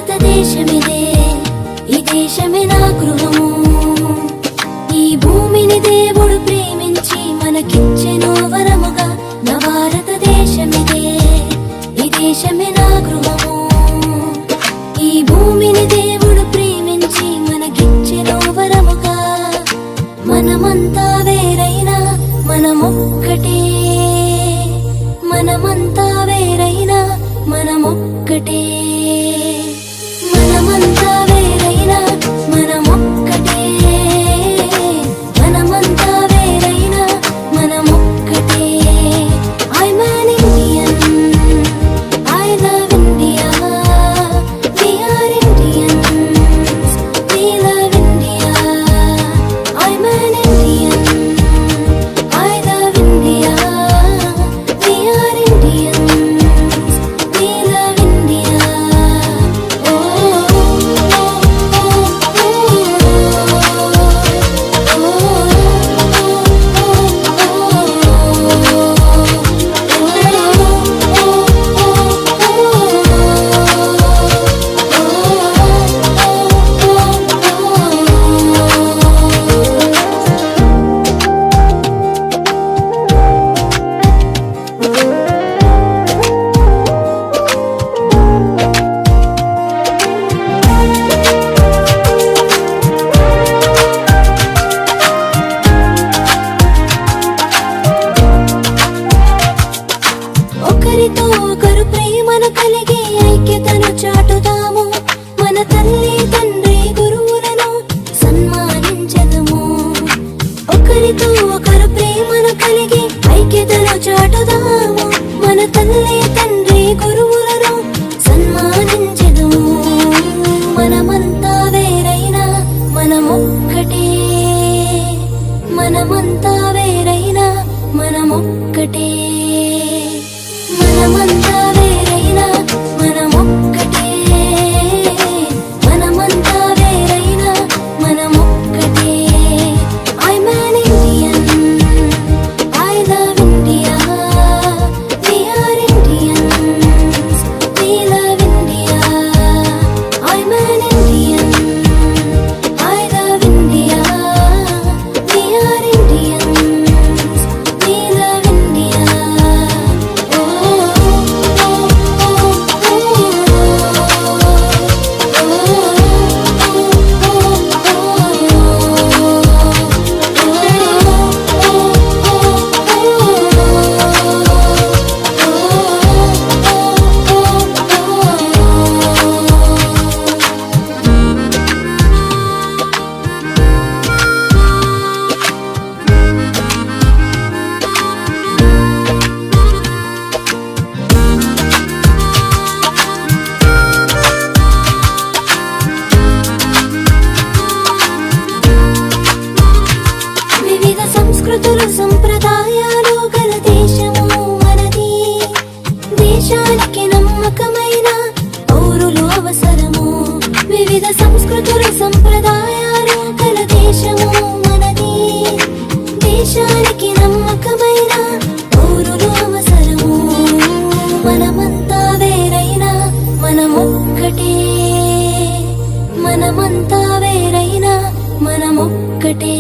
భారతదేశమిదే, ఈ దేశమే నా గృహము. ఈ భూమిని దేవుడు ప్రేమించి మనకిచ్చెను వరముగా. నా భారతదేశమిదే, ఈ దేశమే నా గృహము. ఈ భూమిని దేవుడు ప్రేమించి మనకిచ్చెను వరముగా. మనమంతా వేరైనా మనమొక్కటే, మనమంతా వేరైనా మనమొక్కటే, మనమంతా వేరైనా మనమొక్కటే, మనమంతా వేరైనా మనమొక్కటే. I'm an Indian, I love India, we are Indians, we love India. I'm an Indian, I love India, we are Indians, we love India. Oh, oh, ఒకరితో ఒకరు ప్రేమను కలిగి ఐక్యతను చాటుదాము. మన తల్లి తండ్రి గురువులను సన్మానించదము. ఒకరితో ఒకరు ప్రేమను కలిగి ఐక్యతను చాటుదాము. మన తల్లి తండ్రి గురువులను సన్మానించదము. మనమంతా వేరైనా మనమొక్కటే, మనమంతా వేరైనా మనమొక్కటే, మనమంతా వేరైనా మనమొక్కటే, మనమంతా వేరైనా మనమొక్కటే. I'm an Indian, I love India, we are Indians, we love India. I'm an Indian, I love India, we are Indians, we love India. వివిధ సంస్కృతులు సంప్రదాయాలు గల దేశము మనది. దేశానికి నమ్మకమైన పౌరులు అవసరము. వివిధ సంస్కృతులు సంప్రదాయాలు గల దేశము మనది. దేశానికి నమ్మకమైన పౌరులు అవసరము. మనమంతా వేరైనా మనమొక్కటే, మనమంతా వేరైనా మనమొక్కటే.